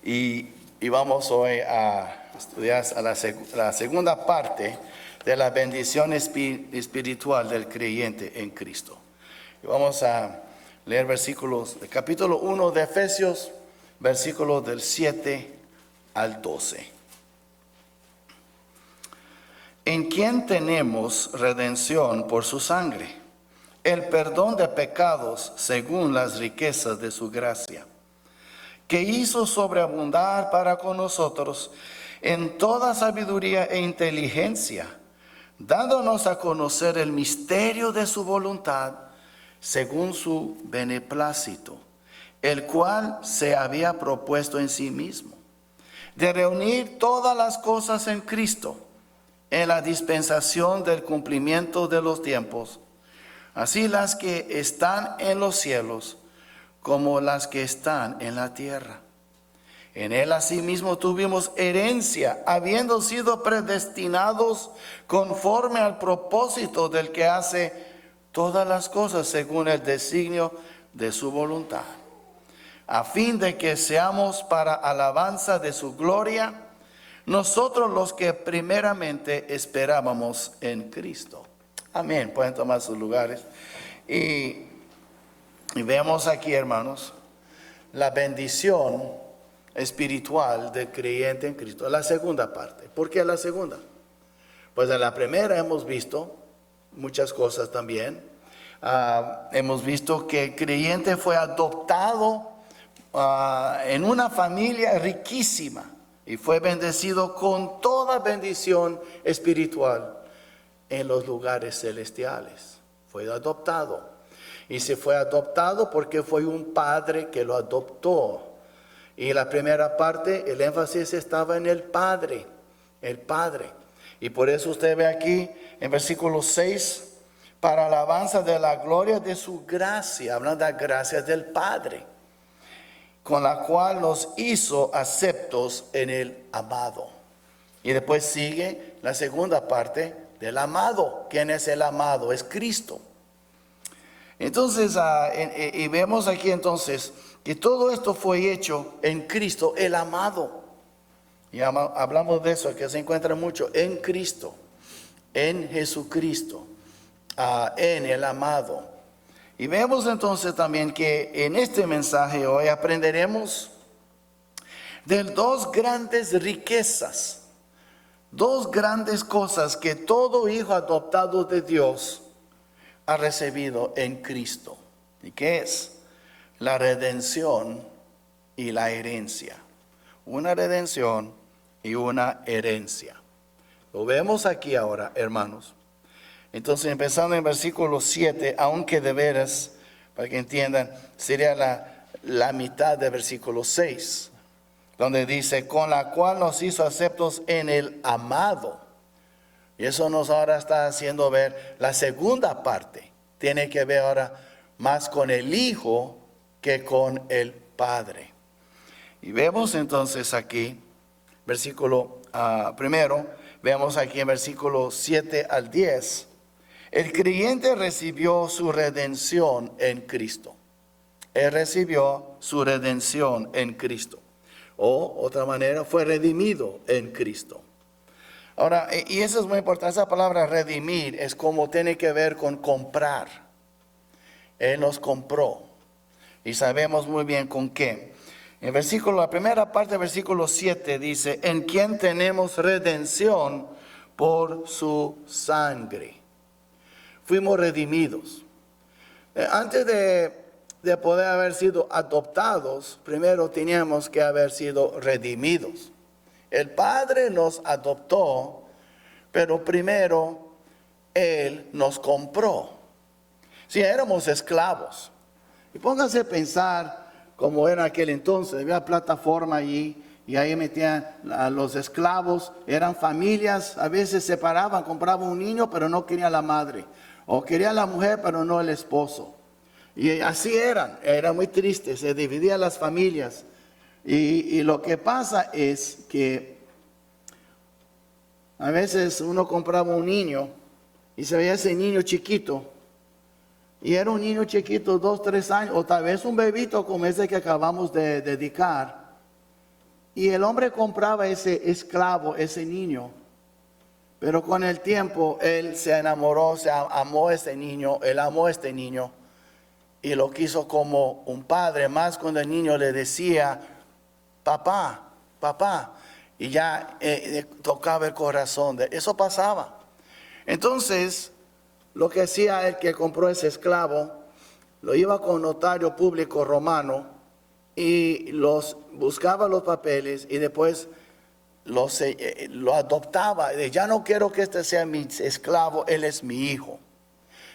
y vamos hoy a estudiar la segunda parte de la bendición espiritual del creyente en Cristo. Y vamos a leer versículos del capítulo 1 de Efesios, versículos del 7 al 12. En quien tenemos redención por su sangre, el perdón de pecados según las riquezas de su gracia, que hizo sobreabundar para con nosotros en toda sabiduría e inteligencia, dándonos a conocer el misterio de su voluntad según su beneplácito, el cual se había propuesto en sí mismo, de reunir todas las cosas en Cristo, en la dispensación del cumplimiento de los tiempos, así las que están en los cielos como las que están en la tierra. En él asimismo tuvimos herencia, habiendo sido predestinados conforme al propósito del que hace todas las cosas según el designio de su voluntad, a fin de que seamos para alabanza de su gloria, nosotros los que primeramente esperábamos en Cristo. Amén. Pueden tomar sus lugares. Y vemos aquí, hermanos, la bendición espiritual del creyente en Cristo. La segunda parte. ¿Por qué la segunda? Pues en la primera hemos visto muchas cosas también. Hemos visto que el creyente fue adoptado en una familia riquísima y fue bendecido con toda bendición espiritual en los lugares celestiales. Fue adoptado. Y se fue adoptado porque fue un padre que lo adoptó. Y la primera parte, el énfasis estaba en el Padre. El Padre. Y por eso usted ve aquí en versículo 6, para alabanza de la gloria de su gracia, hablando de la gracia del Padre, con la cual nos hizo aceptos en el amado. Y después sigue la segunda parte del amado. ¿Quién es el amado? Es Cristo. Entonces, y vemos aquí entonces que todo esto fue hecho en Cristo, el amado. Y hablamos de eso, que se encuentra mucho en Cristo, en Jesucristo, en el amado. Y vemos entonces también que en este mensaje hoy aprenderemos de dos grandes riquezas, dos grandes cosas que todo hijo adoptado de Dios ha recibido en Cristo. ¿Y qué es? La redención y la herencia. Una redención y una herencia. Lo vemos aquí ahora, hermanos. Entonces, empezando en versículo 7, aunque de veras, para que entiendan, sería la mitad del versículo 6, donde dice, con la cual nos hizo aceptos en el amado. Y eso nos ahora está haciendo ver la segunda parte. Tiene que ver ahora más con el Hijo que con el Padre. Y vemos entonces aquí, versículo primero, vemos aquí en versículo 7 al 10, el creyente recibió su redención en Cristo. Él recibió su redención en Cristo. O, otra manera, fue redimido en Cristo. Ahora, y eso es muy importante, esa palabra redimir es como tiene que ver con comprar. Él nos compró. Y sabemos muy bien con qué. En la primera parte del versículo 7 dice, en quien tenemos redención por su sangre. Fuimos redimidos. Antes de poder haber sido adoptados, primero teníamos que haber sido redimidos. El Padre nos adoptó, pero primero Él nos compró. Si éramos esclavos. Y pónganse a pensar como era aquel entonces. Había plataforma allí y ahí metían a los esclavos. Eran familias, a veces separaban, compraban un niño pero no querían la madre. O querían la mujer pero no el esposo. Y así era muy triste, se dividían las familias. Y lo que pasa es que a veces uno compraba un niño y se veía ese niño chiquito. Y era un niño chiquito, 2, 3 años, o tal vez un bebito como ese que acabamos de dedicar. Y el hombre compraba ese esclavo, ese niño. Pero con el tiempo él se enamoró, amó a este niño, él amó a este niño y lo quiso como un padre, más cuando el niño le decía, papá, papá, y ya tocaba el corazón. Eso pasaba. Entonces, lo que hacía el que compró ese esclavo, lo iba con notario público romano y buscaba los papeles y después lo adoptaba. Ya no quiero que este sea mi esclavo, él es mi hijo.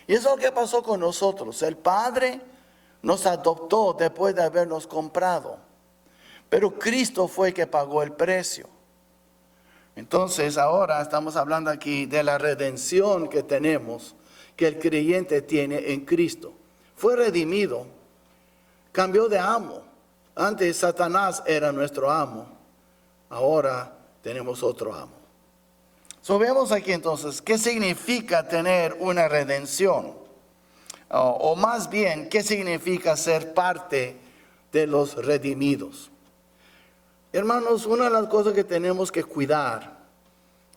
Y eso es lo que pasó con nosotros. El Padre nos adoptó después de habernos comprado, pero Cristo fue el que pagó el precio. Entonces ahora estamos hablando aquí de la redención que tenemos, que el creyente tiene en Cristo. Fue redimido, cambió de amo. Antes Satanás era nuestro amo, ahora tenemos otro amo. Vemos aquí entonces qué significa tener una redención, o más bien qué significa ser parte de los redimidos. Hermanos, una de las cosas que tenemos que cuidar,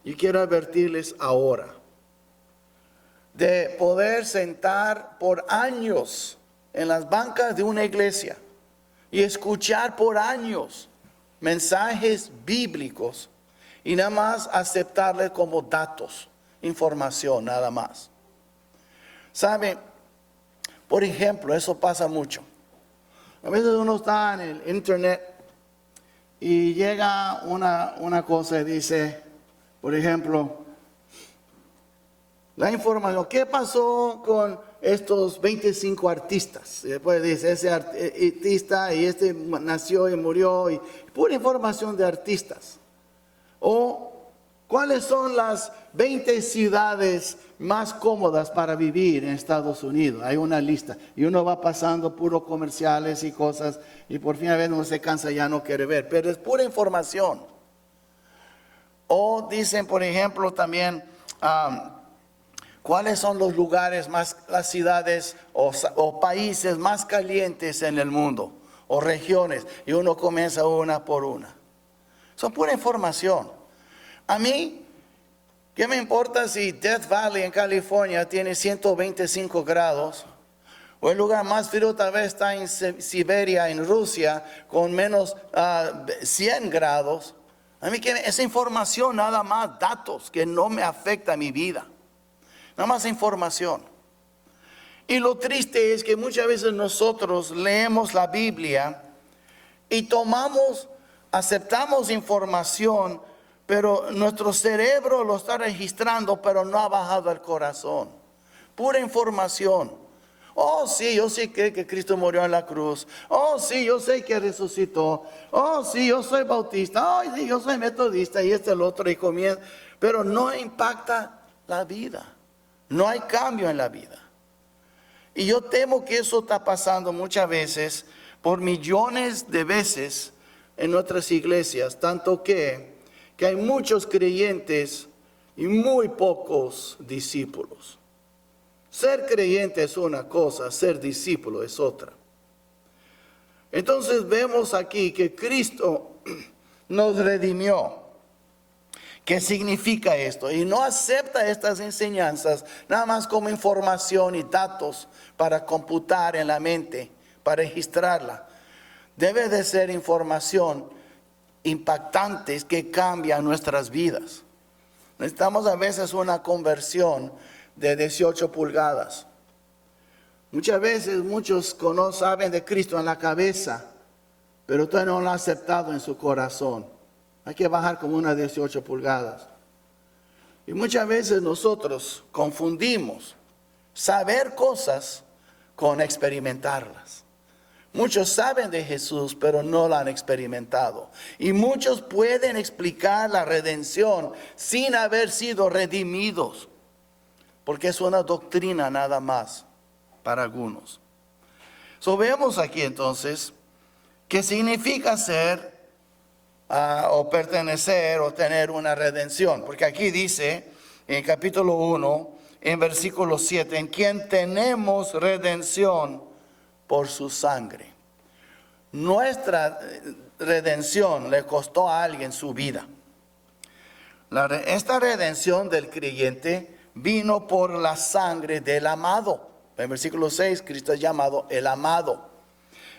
y quiero advertirles ahora, de poder sentar por años en las bancas de una iglesia y escuchar por años mensajes bíblicos y nada más aceptarle como datos, información, nada más. ¿Sabe? Por ejemplo, eso pasa mucho. A veces uno está en el internet y llega una cosa y dice, por ejemplo, la información, ¿qué pasó con estos 25 artistas? Y después dice, ese artista y este nació y murió, y pura información de artistas. O, ¿cuáles son las 20 ciudades más cómodas para vivir en Estados Unidos? Hay una lista. Y uno va pasando puros comerciales y cosas. Y por fin a veces uno se cansa y ya no quiere ver. Pero es pura información. O dicen, por ejemplo, también, ¿cuáles son los lugares las ciudades o países más calientes en el mundo? O regiones. Y uno comienza una por una. Son pura información. A mí, ¿qué me importa si Death Valley en California tiene 125 grados? O el lugar más frío tal vez está en Siberia, en Rusia, con menos 100 grados. A mí esa información, nada más, datos que no me afecta a mi vida. Nada más información. Y lo triste es que muchas veces nosotros leemos la Biblia y aceptamos información, pero nuestro cerebro lo está registrando, pero no ha bajado al corazón. Pura información. Oh, sí, yo sé que Cristo murió en la cruz. Oh, sí, yo sé que resucitó. Oh, sí, yo soy bautista. Oh, sí, yo soy metodista y el otro. Y comienza. Pero no impacta la vida. No hay cambio en la vida. Y yo temo que eso está pasando muchas veces, por millones de veces, en nuestras iglesias, tanto que hay muchos creyentes y muy pocos discípulos. Ser creyente es una cosa, ser discípulo es otra. Entonces vemos aquí que Cristo nos redimió. ¿Qué significa esto? Y no acepta estas enseñanzas nada más como información y datos para computar en la mente, para registrarla. Debe de ser información impactante que cambia nuestras vidas. Necesitamos a veces una conversión de 18 pulgadas. Muchas veces muchos saben de Cristo en la cabeza, pero todavía no lo han aceptado en su corazón. Hay que bajar como unas 18 pulgadas. Y muchas veces nosotros confundimos saber cosas con experimentarlas. Muchos saben de Jesús, pero no la han experimentado. Y muchos pueden explicar la redención sin haber sido redimidos, porque es una doctrina nada más para algunos. Vemos aquí entonces qué significa ser o pertenecer o tener una redención. Porque aquí dice en capítulo 1, en versículo 7, en quien tenemos redención por su sangre. redención le costó a alguien su vida. Esta redención del creyente vino por la sangre del amado. En versículo 6, Cristo es llamado el amado.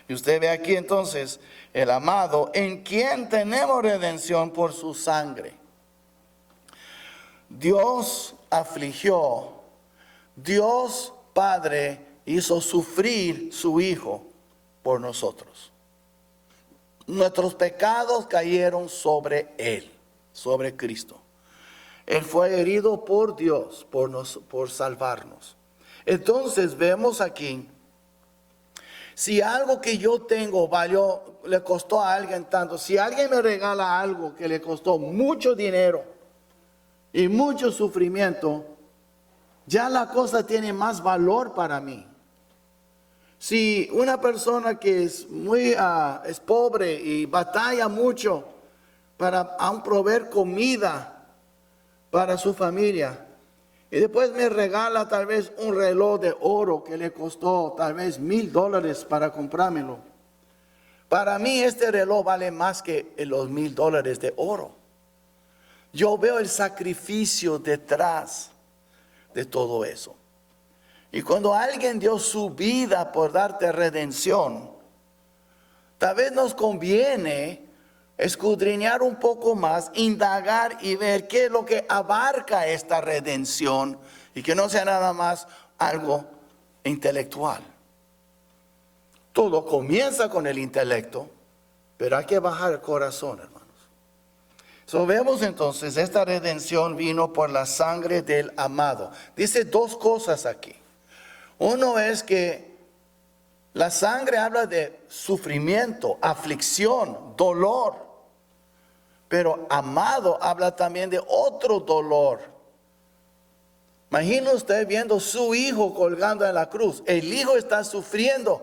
Y usted ve aquí entonces, el amado, en quien tenemos redención por su sangre. Dios afligió, Dios Padre hizo sufrir su Hijo por nosotros. Nuestros pecados cayeron sobre Él, sobre Cristo. Él fue herido por Dios, por salvarnos. Entonces vemos aquí, si algo que yo tengo le costó a alguien tanto, si alguien me regala algo que le costó mucho dinero y mucho sufrimiento, ya la cosa tiene más valor para mí. Si una persona que es es pobre y batalla mucho para aún proveer comida para su familia, y después me regala tal vez un reloj de oro que le costó tal vez $1,000 para comprármelo. Para mí este reloj vale más que los $1,000 de oro. Yo veo el sacrificio detrás de todo eso. Y cuando alguien dio su vida por darte redención, tal vez nos conviene escudriñar un poco más, indagar y ver qué es lo que abarca esta redención y que no sea nada más algo intelectual. Todo comienza con el intelecto, pero hay que bajar el corazón, hermanos. Vemos entonces, esta redención vino por la sangre del amado. Dice dos cosas aquí. Uno es que la sangre habla de sufrimiento, aflicción, dolor. Pero amado habla también de otro dolor. Imagina usted viendo su hijo colgando en la cruz. El hijo está sufriendo.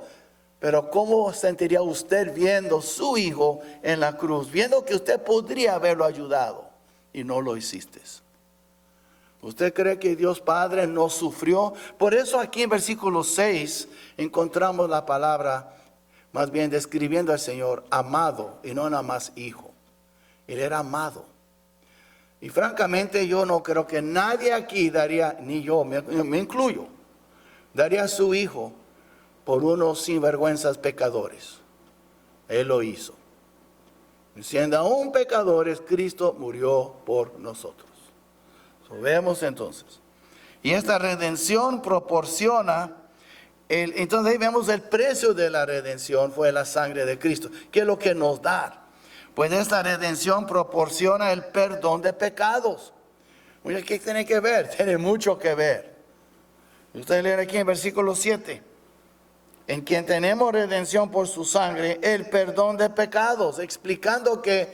Pero ¿cómo sentiría usted viendo su hijo en la cruz? Viendo que usted podría haberlo ayudado y no lo hiciste. ¿Usted cree que Dios Padre no sufrió? Por eso aquí en versículo 6 encontramos la palabra, más bien describiendo al Señor, amado y no nada más hijo. Él era amado. Y francamente yo no creo que nadie aquí daría, ni yo, me incluyo, daría a su hijo por unos sinvergüenzas pecadores. Él lo hizo. Siendo aún pecadores, Cristo murió por nosotros. Vemos entonces. Y esta redención proporciona, entonces ahí vemos el precio de la redención fue la sangre de Cristo. ¿Qué es lo que nos da? Pues esta redención proporciona el perdón de pecados. Oye, ¿qué tiene que ver? Tiene mucho que ver. Usted lee aquí en versículo 7. En quien tenemos redención por su sangre, el perdón de pecados. Explicando que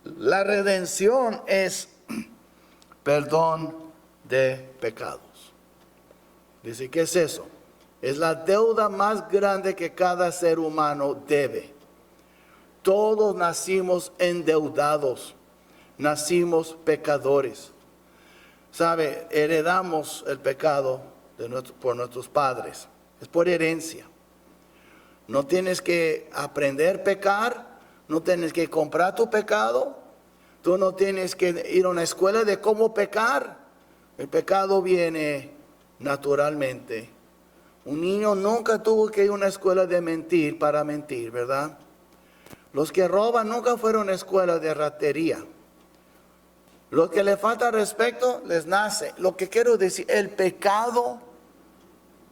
la redención es perdón de pecados. Dice, ¿qué es eso? Es la deuda más grande que cada ser humano debe. Todos nacimos endeudados, nacimos pecadores. ¿Sabe? Heredamos el pecado por nuestros padres. Es por herencia. No tienes que aprender a pecar, no tienes que comprar tu pecado, tú no tienes que ir a una escuela de cómo pecar. El pecado viene naturalmente. Un niño nunca tuvo que ir a una escuela de mentir para mentir, ¿verdad? Los que roban nunca fueron a escuela de ratería. Los que le falta respeto les nace. Lo que quiero decir, el pecado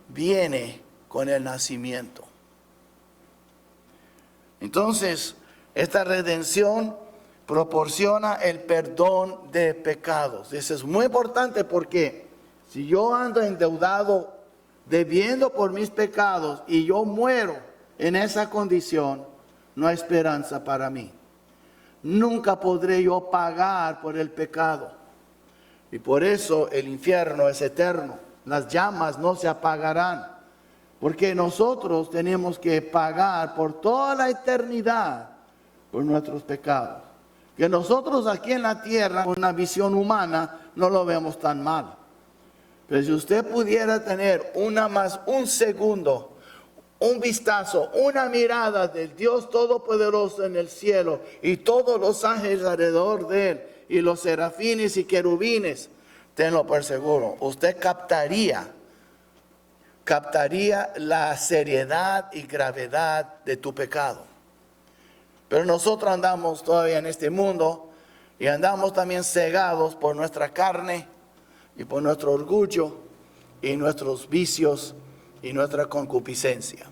viene con el nacimiento. Entonces, esta redención proporciona el perdón de pecados. Eso es muy importante porque si yo ando endeudado, debiendo por mis pecados y yo muero en esa condición, no hay esperanza para mí. Nunca podré yo pagar por el pecado. Y por eso el infierno es eterno. Las llamas no se apagarán. Porque nosotros tenemos que pagar por toda la eternidad por nuestros pecados. Que nosotros aquí en la tierra, con una visión humana, no lo vemos tan mal. Pero si usted pudiera tener un segundo, un vistazo, una mirada del Dios Todopoderoso en el cielo y todos los ángeles alrededor de él y los serafines y querubines, tenlo por seguro, usted captaría la seriedad y gravedad de tu pecado. Pero nosotros andamos todavía en este mundo y andamos también cegados por nuestra carne y por nuestro orgullo y nuestros vicios y nuestra concupiscencia.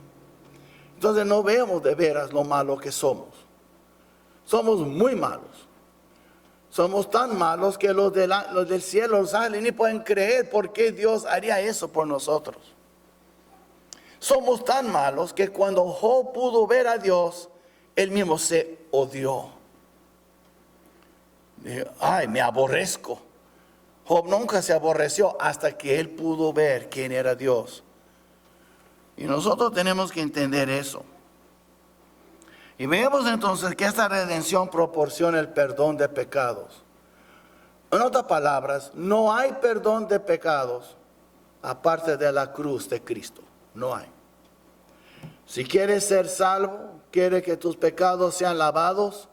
Entonces no vemos de veras lo malo que somos. Somos muy malos. Somos tan malos que los del cielo, los ángeles, ni pueden creer por qué Dios haría eso por nosotros. Somos tan malos que cuando Job pudo ver a Dios, él mismo se odió. Dijo, ay, me aborrezco. Job nunca se aborreció hasta que él pudo ver quién era Dios. Y nosotros tenemos que entender eso. Y vemos entonces que esta redención proporciona el perdón de pecados. En otras palabras, no hay perdón de pecados aparte de la cruz de Cristo. No hay. Si quieres ser salvo, quieres que tus pecados sean lavados,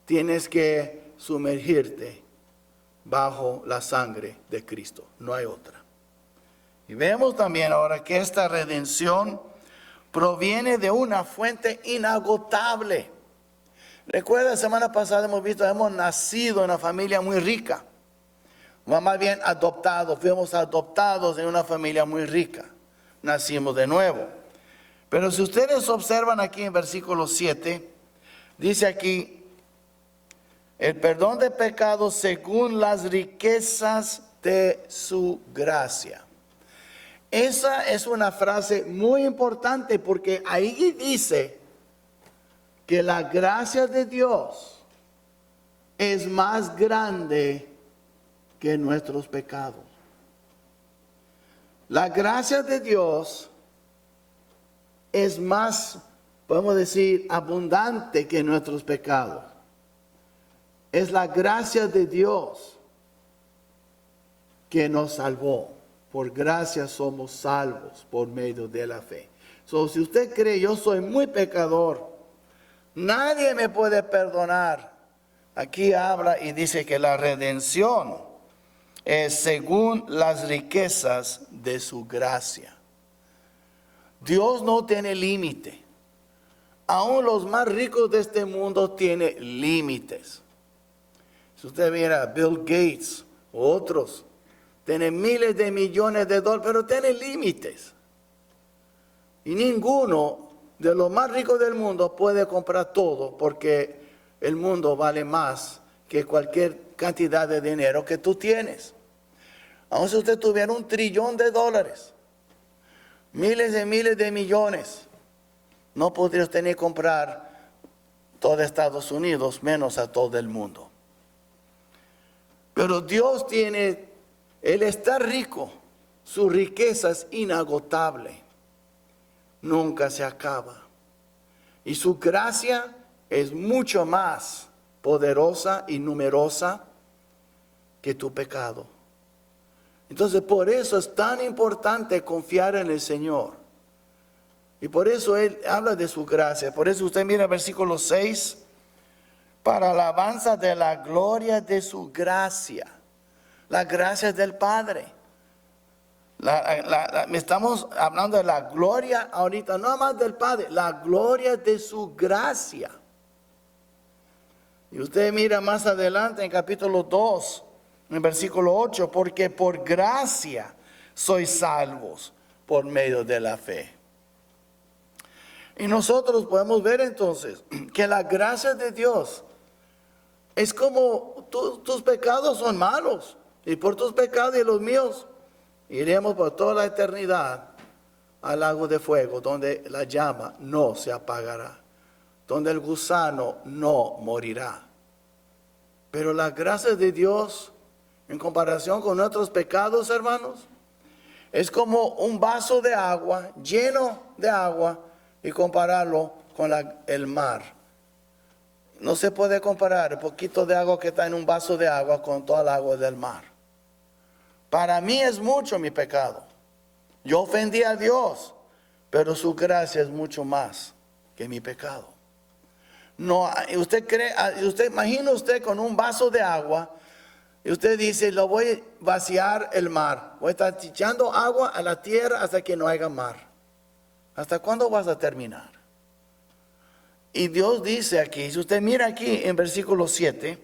tienes que sumergirte bajo la sangre de Cristo. No hay otra. Y vemos también ahora que esta redención proviene de una fuente inagotable. Recuerda, la semana pasada hemos nacido en una familia muy rica. Más bien adoptados, fuimos adoptados en una familia muy rica. Nacimos de nuevo. Pero si ustedes observan aquí en versículo 7, dice aquí, el perdón de pecados según las riquezas de su gracia. Esa es una frase muy importante porque ahí dice que la gracia de Dios es más grande que nuestros pecados. La gracia de Dios es más, podemos decir, abundante que nuestros pecados. Es la gracia de Dios que nos salvó. Por gracia somos salvos por medio de la fe. Si usted cree, yo soy muy pecador, nadie me puede perdonar. Aquí habla y dice que la redención es según las riquezas de su gracia. Dios no tiene límite. Aún los más ricos de este mundo tienen límites. Si usted mira a Bill Gates u otros, tienen miles de millones de dólares, pero tienen límites. Y ninguno de los más ricos del mundo puede comprar todo porque el mundo vale más que cualquier cantidad de dinero que tú tienes. Aun si usted tuviera $1 trillón, miles de millones, no podría usted ni comprar todo Estados Unidos, menos a todo el mundo. Pero Dios tiene, Él está rico, su riqueza es inagotable, nunca se acaba. Y su gracia es mucho más poderosa y numerosa que tu pecado. Entonces por eso es tan importante confiar en el Señor. Y por eso Él habla de su gracia. Por eso usted mira el versículo 6. Para alabanza de la gloria de su gracia. La gracia del Padre. Estamos hablando de la gloria ahorita, no más del Padre. La gloria de su gracia. Y usted mira más adelante en capítulo 2. En versículo 8, porque por gracia sois salvos por medio de la fe. Y nosotros podemos ver entonces que la gracia de Dios es como tus pecados son malos. Y por tus pecados y los míos iremos por toda la eternidad al lago de fuego, donde la llama no se apagará, donde el gusano no morirá. Pero la gracia de Dios, en comparación con nuestros pecados, hermanos, es como un vaso de agua, lleno de agua, y compararlo con el mar. No se puede comparar el poquito de agua que está en un vaso de agua con toda el agua del mar. Para mí es mucho mi pecado. Yo ofendí a Dios, pero su gracia es mucho más que mi pecado. No, usted imagina usted con un vaso de agua y usted dice, lo voy a vaciar el mar. Voy a estar echando agua a la tierra hasta que no haya mar. ¿Hasta cuándo vas a terminar? Y Dios dice aquí, si usted mira aquí en versículo 7,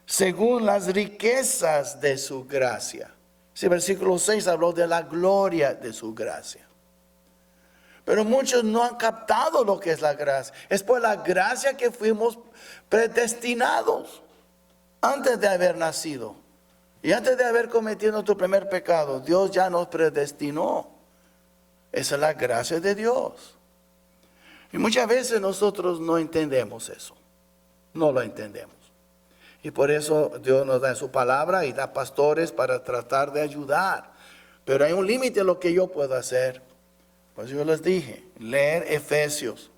según las riquezas de su gracia. Ese versículo 6 habló de la gloria de su gracia. Pero muchos no han captado lo que es la gracia. Es por la gracia que fuimos predestinados antes de haber nacido. Y antes de haber cometido nuestro primer pecado, Dios ya nos predestinó. Esa es la gracia de Dios. Y muchas veces nosotros no entendemos eso. No lo entendemos. Y por eso Dios nos da en su palabra y da pastores para tratar de ayudar. Pero hay un límite a lo que yo puedo hacer. Pues yo les dije, leer Efesios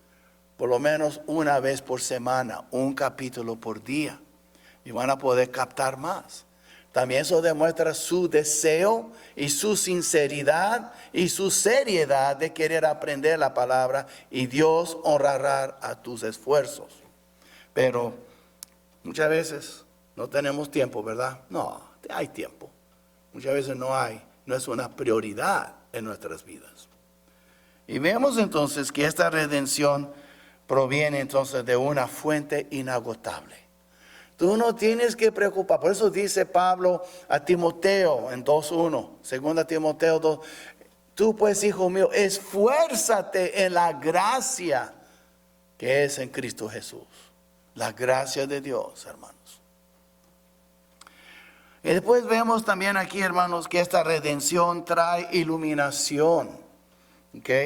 por lo menos una vez por semana, un capítulo por día. Y van a poder captar más. También eso demuestra su deseo y su sinceridad y su seriedad de querer aprender la palabra. Y Dios honrará a tus esfuerzos. Pero muchas veces no tenemos tiempo, ¿verdad? No, hay tiempo. Muchas veces no es una prioridad en nuestras vidas. Y vemos entonces que esta redención proviene entonces de una fuente inagotable. Tú no tienes que preocupar. Por eso dice Pablo a Timoteo en 2:1, 2 Timoteo 2. Tú pues, hijo mío, esfuérzate en la gracia que es en Cristo Jesús. La gracia de Dios, hermanos. Y después vemos también aquí, hermanos, que esta redención trae iluminación,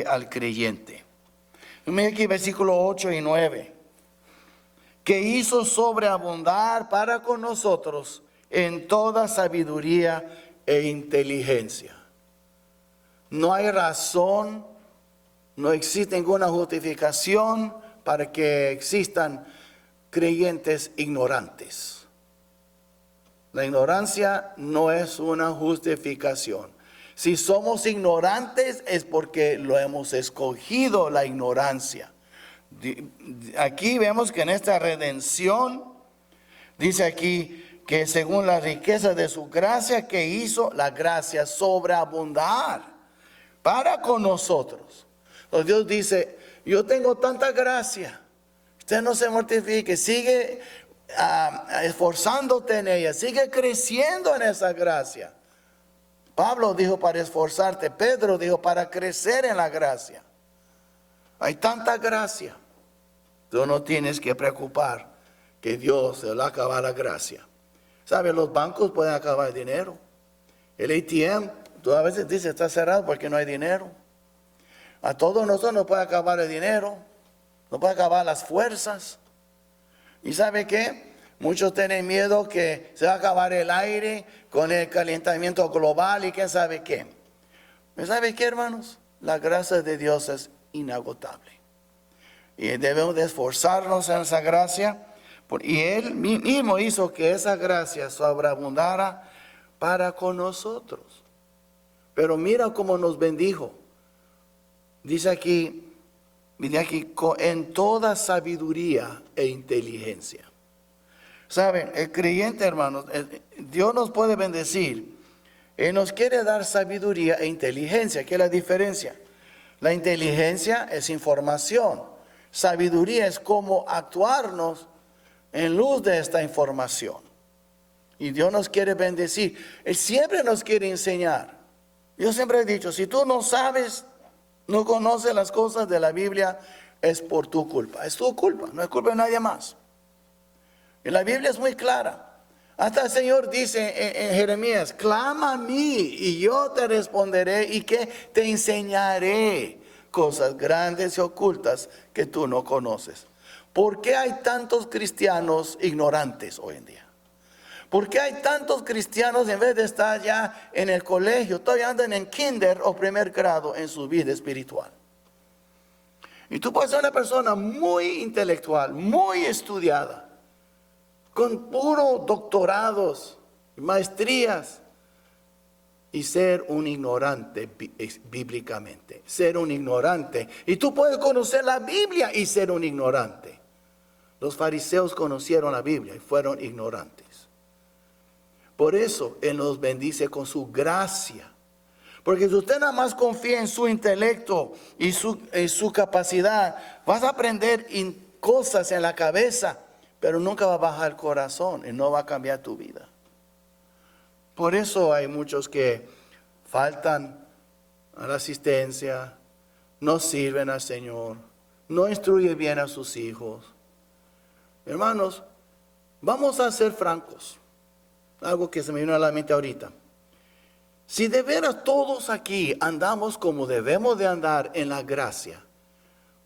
al creyente. Mira aquí versículo 8 y 9. Que hizo sobreabundar para con nosotros en toda sabiduría e inteligencia. No hay razón, no existe ninguna justificación para que existan creyentes ignorantes. La ignorancia no es una justificación. Si somos ignorantes es porque lo hemos escogido la ignorancia. Aquí vemos que en esta redención, dice aquí que según la riqueza de su gracia que hizo la gracia sobreabundar para con nosotros. Entonces Dios dice, yo tengo tanta gracia, usted no se mortifique, sigue esforzándote en ella, sigue creciendo en esa gracia. Pablo dijo para esforzarte, Pedro dijo para crecer en la gracia. Hay tanta gracia. Tú no tienes que preocupar que Dios se le va a acabar la gracia. ¿Sabes? Los bancos pueden acabar el dinero. El ATM, tú a veces dices está cerrado porque no hay dinero. A todos nosotros nos puede acabar el dinero. Nos puede acabar las fuerzas. ¿Y sabe qué? Muchos tienen miedo que se va a acabar el aire con el calentamiento global y quién sabe qué. ¿Sabe qué, hermanos? La gracia de Dios es inagotable. Y debemos de esforzarnos en esa gracia. Y Él mismo hizo que esa gracia sobreabundara para con nosotros. Pero mira cómo nos bendijo. Dice aquí, en toda sabiduría e inteligencia. Saben, el creyente, hermanos, Dios nos puede bendecir. Él nos quiere dar sabiduría e inteligencia. ¿Qué es la diferencia? La inteligencia es información. Sabiduría es cómo actuarnos en luz de esta información. Y Dios nos quiere bendecir. Él siempre nos quiere enseñar. Yo siempre he dicho, si tú no sabes, no conoces las cosas de la Biblia, es por tu culpa. Es tu culpa, no es culpa de nadie más. Y la Biblia es muy clara. Hasta el Señor dice en Jeremías, clama a mí y yo te responderé y que te enseñaré cosas grandes y ocultas que tú no conoces. ¿Por qué hay tantos cristianos ignorantes hoy en día? ¿Por qué hay tantos cristianos en vez de estar ya en el colegio, todavía andan en kinder o primer grado en su vida espiritual? Y tú puedes ser una persona muy intelectual, muy estudiada, con puros doctorados, maestrías, y ser un ignorante bíblicamente. Ser un ignorante. Y tú puedes conocer la Biblia y ser un ignorante. Los fariseos conocieron la Biblia y fueron ignorantes. Por eso Él nos bendice con su gracia. Porque si usted nada más confía en su intelecto y en su capacidad, vas a aprender cosas en la cabeza, pero nunca va a bajar el corazón y no va a cambiar tu vida. Por eso hay muchos que faltan a la asistencia, no sirven al Señor, no instruyen bien a sus hijos. Hermanos, vamos a ser francos. Algo que se me vino a la mente ahorita. Si de veras todos aquí andamos como debemos de andar en la gracia,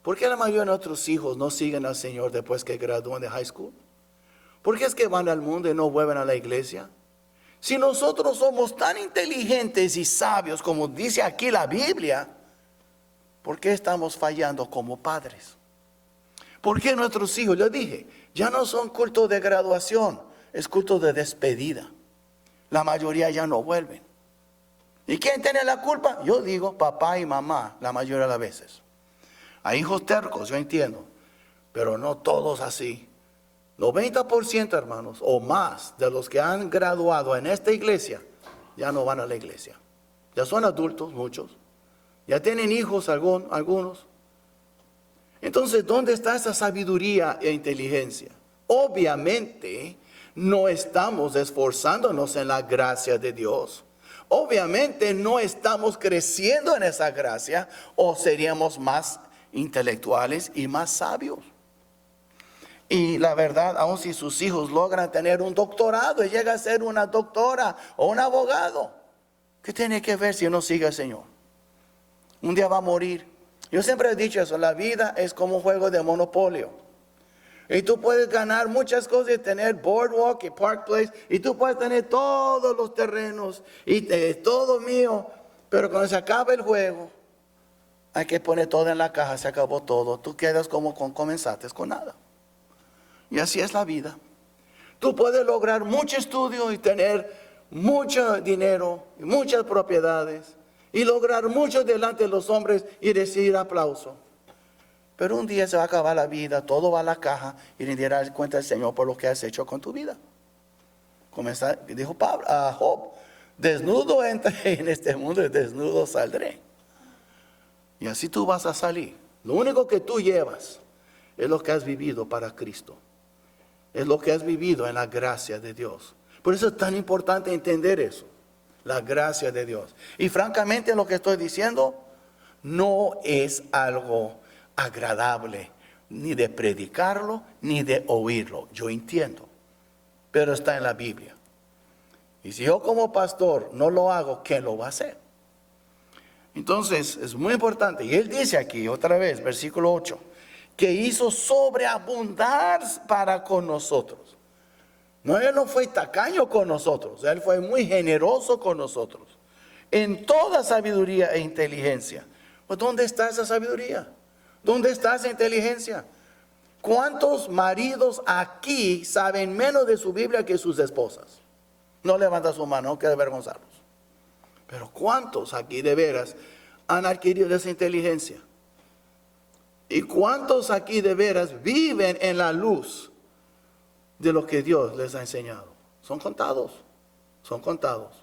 ¿por qué la mayoría de nuestros hijos no siguen al Señor después que gradúan de high school? ¿Por qué es que van al mundo y no vuelven a la iglesia? Si nosotros somos tan inteligentes y sabios como dice aquí la Biblia, ¿por qué estamos fallando como padres? ¿Por qué nuestros hijos, yo dije, ya no son cultos de graduación, es culto de despedida? La mayoría ya no vuelven. ¿Y quién tiene la culpa? Yo digo papá y mamá, la mayoría de las veces. Hay hijos tercos, yo entiendo, pero no todos así. 90%, hermanos, o más de los que han graduado en esta iglesia, ya no van a la iglesia. Ya son adultos, muchos. Ya tienen hijos algunos. Entonces, ¿dónde está esa sabiduría e inteligencia? Obviamente, no estamos esforzándonos en la gracia de Dios. Obviamente, no estamos creciendo en esa gracia, o seríamos más intelectuales y más sabios. Y la verdad, aun si sus hijos logran tener un doctorado y llega a ser una doctora o un abogado, ¿qué tiene que ver si no sigue al Señor? Un día va a morir. Yo siempre he dicho eso, la vida es como un juego de monopolio. Y tú puedes ganar muchas cosas y tener Boardwalk y Park Place, y tú puedes tener todos los terrenos y todo mío, pero cuando se acaba el juego, hay que poner todo en la caja, se acabó todo. Tú quedas como comenzaste con nada. Y así es la vida. Tú puedes lograr mucho estudio y tener mucho dinero y muchas propiedades y lograr mucho delante de los hombres y recibir aplauso. Pero un día se va a acabar la vida, todo va a la caja y le darás cuenta al Señor por lo que has hecho con tu vida. Dijo Pablo a Job, desnudo entré en este mundo y desnudo saldré. Y así tú vas a salir. Lo único que tú llevas es lo que has vivido para Cristo. Es lo que has vivido en la gracia de Dios. Por eso es tan importante entender eso. La gracia de Dios. Y francamente lo que estoy diciendo no es algo agradable. Ni de predicarlo, ni de oírlo. Yo entiendo. Pero está en la Biblia. Y si yo como pastor no lo hago, ¿quién lo va a hacer? Entonces es muy importante. Y él dice aquí otra vez, versículo 8. Que hizo sobreabundar para con nosotros. No, Él no fue tacaño con nosotros. Él fue muy generoso con nosotros. En toda sabiduría e inteligencia. Pues ¿dónde está esa sabiduría? ¿Dónde está esa inteligencia? ¿Cuántos maridos aquí saben menos de su Biblia que sus esposas? No levanta su mano, no quiere avergonzarlos. Pero ¿cuántos aquí de veras han adquirido esa inteligencia? ¿Y cuántos aquí de veras viven en la luz de lo que Dios les ha enseñado? Son contados, son contados.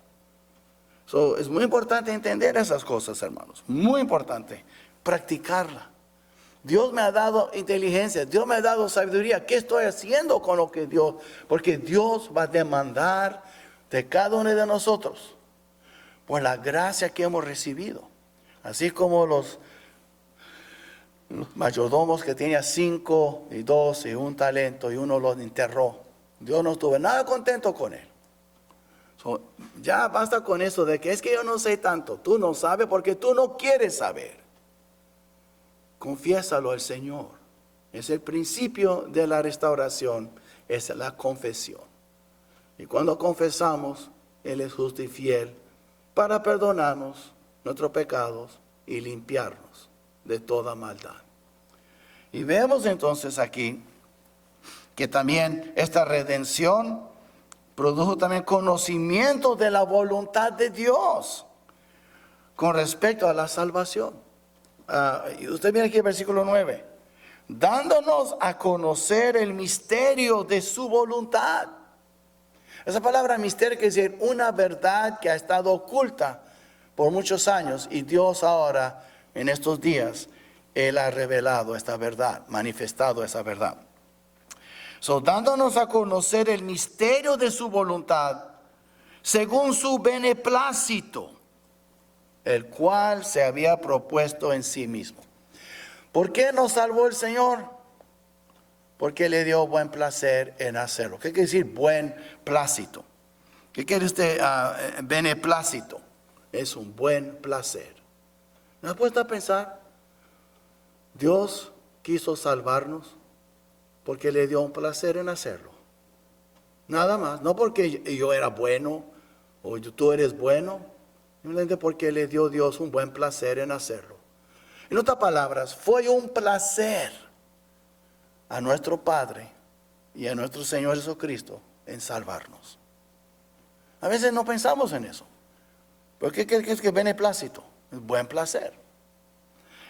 Es muy importante entender esas cosas, hermanos. Muy importante practicarla. Dios me ha dado inteligencia, Dios me ha dado sabiduría. ¿Qué estoy haciendo con lo que Dios? Porque Dios va a demandar de cada uno de nosotros por la gracia que hemos recibido. Así como los mayordomos que tenía 5 y 2 y un talento y uno lo enterró. Dios no estuvo nada contento con él. Ya basta con eso de que es que yo no sé tanto. Tú no sabes porque tú no quieres saber. Confiésalo al Señor. Es el principio de la restauración, es la confesión. Y cuando confesamos, Él es justo y fiel para perdonarnos nuestros pecados y limpiarnos de toda maldad. Y vemos entonces aquí que también esta redención produjo también conocimiento de la voluntad de Dios con respecto a la salvación. Y usted mira aquí el versículo 9. Dándonos a conocer el misterio de su voluntad. Esa palabra misterio quiere decir una verdad que ha estado oculta por muchos años y Dios ahora, en estos días, Él ha revelado esta verdad, manifestado esa verdad. Dándonos a conocer el misterio de su voluntad, según su beneplácito, el cual se había propuesto en sí mismo. ¿Por qué nos salvó el Señor? Porque le dio buen placer en hacerlo. ¿Qué quiere decir buen plácito? ¿Qué quiere usted beneplácito? Es un buen placer. ¿No has puesto a pensar? Dios quiso salvarnos porque le dio un placer en hacerlo. Nada más, no porque yo era bueno o tú eres bueno, simplemente porque le dio Dios un buen placer en hacerlo. En otras palabras, fue un placer a nuestro Padre y a nuestro Señor Jesucristo en salvarnos. A veces no pensamos en eso. ¿Pero qué es que beneplácito? Es buen placer.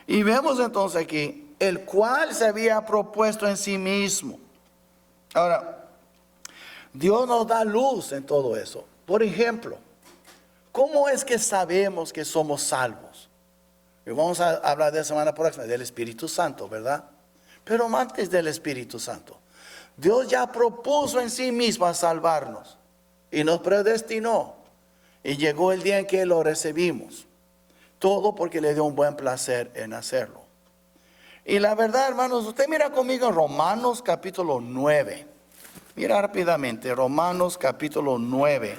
Y vemos entonces aquí, el cual se había propuesto en sí mismo. Ahora, Dios nos da luz en todo eso. Por ejemplo, ¿cómo es que sabemos que somos salvos? Y vamos a hablar de la semana próxima, del Espíritu Santo, ¿verdad? Pero antes del Espíritu Santo, Dios ya propuso en sí mismo a salvarnos y nos predestinó. Y llegó el día en que lo recibimos. Todo porque le dio un buen placer en hacerlo. Y la verdad, hermanos, usted mira conmigo Romanos capítulo 9. Mira rápidamente, Romanos capítulo 9.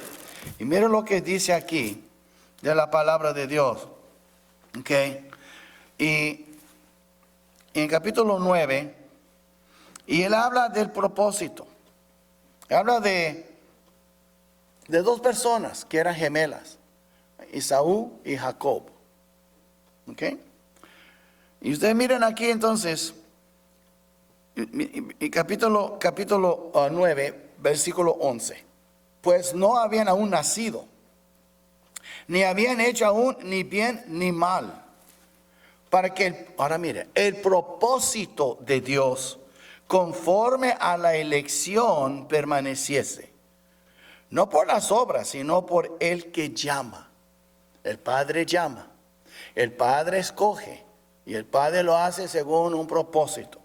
Y mira lo que dice aquí de la palabra de Dios. ¿Ok? Y en capítulo 9, y él habla del propósito. Habla de dos personas que eran gemelas, Esaú y Jacob. ¿Ok? Y ustedes miren aquí entonces, y capítulo 9, versículo 11. Pues no habían aún nacido, ni habían hecho aún ni bien ni mal, para que, ahora mire, el propósito de Dios conforme a la elección permaneciese. No por las obras, sino por el que llama. El Padre llama, el Padre escoge, y el Padre lo hace según un propósito.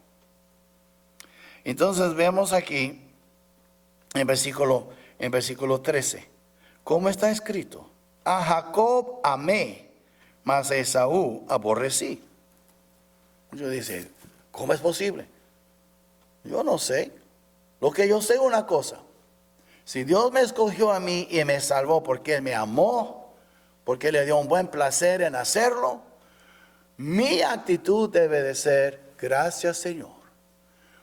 Entonces vemos aquí, en versículo 13, ¿cómo está escrito? A Jacob amé, mas a Esaú aborrecí. Yo dice, ¿cómo es posible? Yo no sé. Lo que yo sé es una cosa. Si Dios me escogió a mí y me salvó porque Él me amó, porque le dio un buen placer en hacerlo, mi actitud debe de ser, gracias Señor.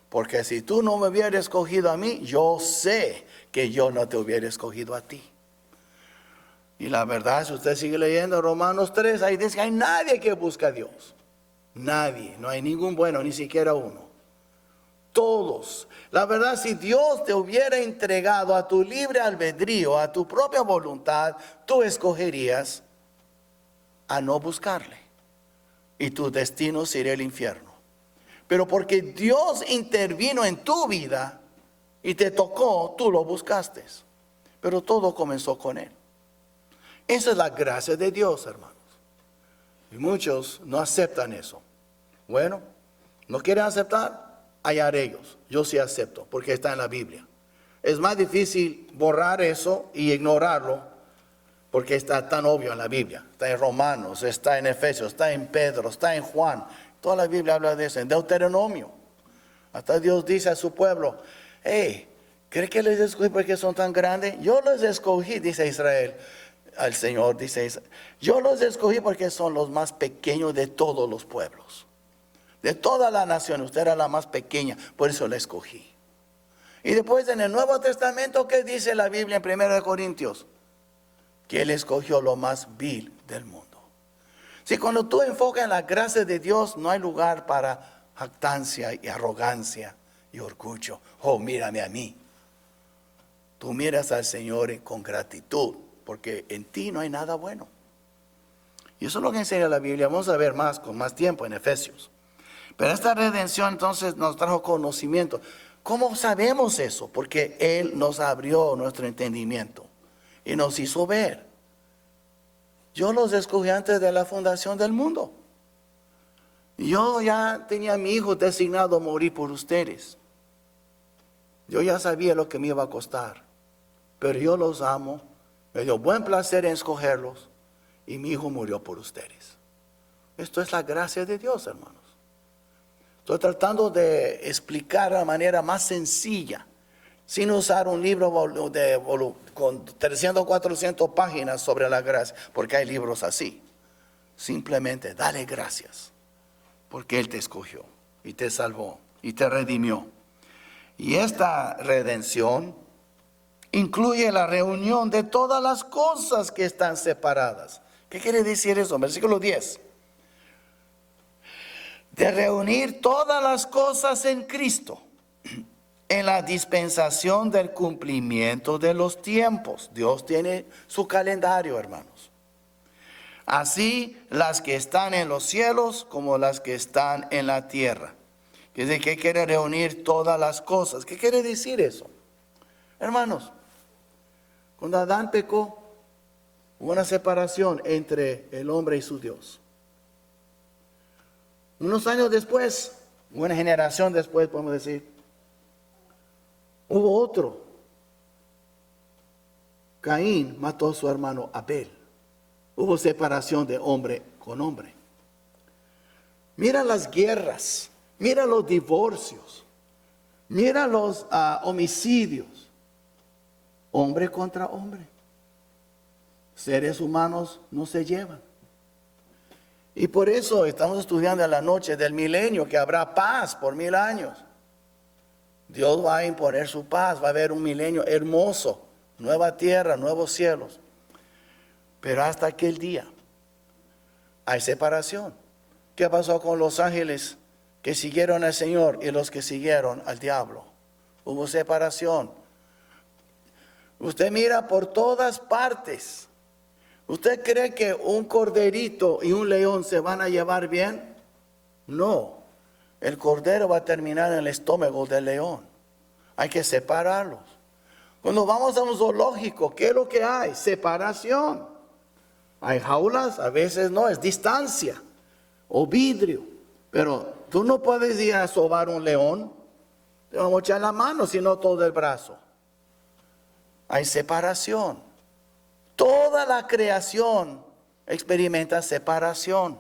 Porque si tú no me hubieras escogido a mí, yo sé que yo no te hubiera escogido a ti. Y la verdad, si usted sigue leyendo Romanos 3, ahí dice que hay nadie que busca a Dios. Nadie, no hay ningún bueno, ni siquiera uno. Todos. La verdad, si Dios te hubiera entregado a tu libre albedrío, a tu propia voluntad, tú escogerías a no buscarle. Y tu destino sería el infierno. Pero porque Dios intervino en tu vida y te tocó, tú lo buscaste. Pero todo comenzó con Él. Esa es la gracia de Dios, hermanos. Y muchos no aceptan eso. Bueno, ¿no quieren aceptar? Allá ellos. Yo sí acepto, porque está en la Biblia. Es más difícil borrar eso y ignorarlo, porque está tan obvio en la Biblia. Está en Romanos, está en Efesios, está en Pedro, está en Juan. Toda la Biblia habla de eso, en Deuteronomio. Hasta Dios dice a su pueblo, hey, ¿cree que les escogí porque son tan grandes? Yo los escogí, dice Israel. Al Señor dice, yo los escogí porque son los más pequeños de todos los pueblos. De toda la nación, usted era la más pequeña, por eso la escogí. Y después en el Nuevo Testamento, ¿qué dice la Biblia en 1 Corintios? Que Él escogió lo más vil del mundo. Si cuando tú enfocas en la gracia de Dios, no hay lugar para jactancia y arrogancia y orgullo. Oh, mírame a mí. tú miras al Señor con gratitud, porque en ti no hay nada bueno. Y eso es lo que enseña la Biblia. Vamos a ver más con más tiempo en Efesios. Pero esta redención entonces nos trajo conocimiento. ¿Cómo sabemos eso? Porque Él nos abrió nuestro entendimiento y nos hizo ver. Yo los escogí antes de la fundación del mundo. Yo ya tenía a mi hijo designado a morir por ustedes. Yo ya sabía lo que me iba a costar. Pero yo los amo. Me dio buen placer en escogerlos. Y mi hijo murió por ustedes. Esto es la gracia de Dios, hermanos. Estoy tratando de explicar de la manera más sencilla, sin usar un libro con 300 o 400 páginas sobre la gracia, porque hay libros así. Simplemente dale gracias, porque Él te escogió y te salvó y te redimió. Y esta redención incluye la reunión de todas las cosas que están separadas. ¿Qué quiere decir eso? Versículo 10. De reunir todas las cosas en Cristo, en la dispensación del cumplimiento de los tiempos. Dios tiene su calendario, hermanos. Así las que están en los cielos como las que están en la tierra. ¿Qué quiere reunir todas las cosas? ¿Qué quiere decir eso? Hermanos, cuando Adán pecó, hubo una separación entre el hombre y su Dios. Unos años después, una generación después, podemos decir, hubo otro. Caín mató a su hermano Abel. Hubo separación de hombre con hombre. Mira las guerras, mira los divorcios, mira los homicidios. Hombre contra hombre. Seres humanos no se llevan. Y por eso estamos estudiando en la noche del milenio, que habrá paz por 1000 años. Dios va a imponer su paz, va a haber un milenio hermoso, nueva tierra, nuevos cielos. Pero hasta aquel día hay separación. ¿Qué pasó con los ángeles que siguieron al Señor y los que siguieron al diablo? Hubo separación. Usted mira por todas partes. ¿Usted cree que un corderito y un león se van a llevar bien? No. El cordero va a terminar en el estómago del león. Hay que separarlos. Cuando vamos a un zoológico, ¿qué es lo que hay? Separación. Hay jaulas, a veces no, es distancia o vidrio. Pero tú no puedes ir a sobar un león. Te vamos a echar la mano, sino todo el brazo. Hay separación. Toda la creación experimenta separación.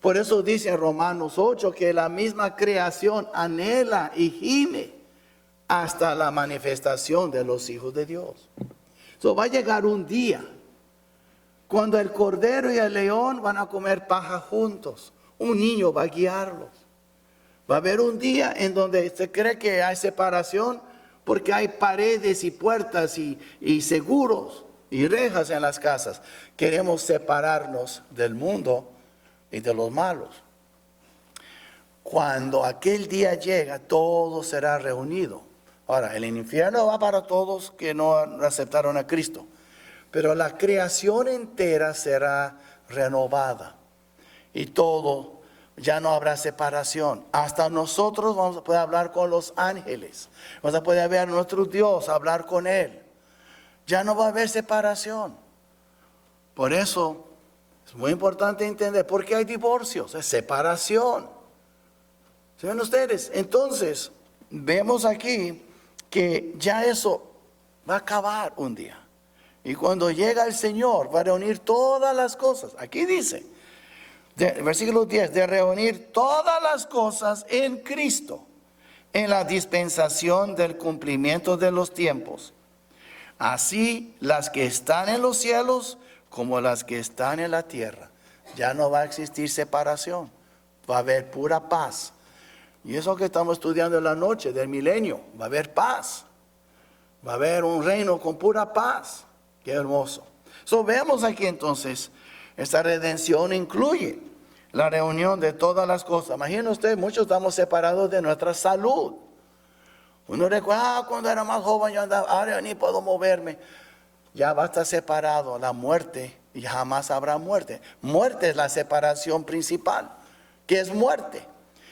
Por eso dice en Romanos 8 que la misma creación anhela y gime hasta la manifestación de los hijos de Dios. Va a llegar un día cuando el cordero y el león van a comer paja juntos. Un niño va a guiarlos. Va a haber un día en donde se cree que hay separación porque hay paredes y puertas y seguros y rejas en las casas. Queremos separarnos del mundo y de los malos. Cuando aquel día llega, todo será reunido. Ahora, el infierno va para todos que no aceptaron a Cristo. Pero la creación entera será renovada. Y todo, ya no habrá separación. Hasta nosotros vamos a poder hablar con los ángeles. Vamos a poder ver a nuestro Dios, hablar con Él. Ya no va a haber separación. Por eso es muy importante entender por qué hay divorcios, es separación. ¿Se ven ustedes? Entonces, vemos aquí que ya eso va a acabar un día. Y cuando llega el Señor, va a reunir todas las cosas. Aquí dice, versículo 10, de reunir todas las cosas en Cristo, en la dispensación del cumplimiento de los tiempos. Así las que están en los cielos como las que están en la tierra. Ya no va a existir separación. Va a haber pura paz. Y eso que estamos estudiando en la noche del milenio. Va a haber paz. Va a haber un reino con pura paz. Qué hermoso. Vemos aquí entonces, esta redención incluye la reunión de todas las cosas. Imaginen ustedes, muchos estamos separados de nuestra salud. Uno recuerda, cuando era más joven yo andaba, ahora ni puedo moverme. Ya va a estar separado. La muerte, y jamás habrá muerte. Muerte es la separación principal. ¿Qué es muerte?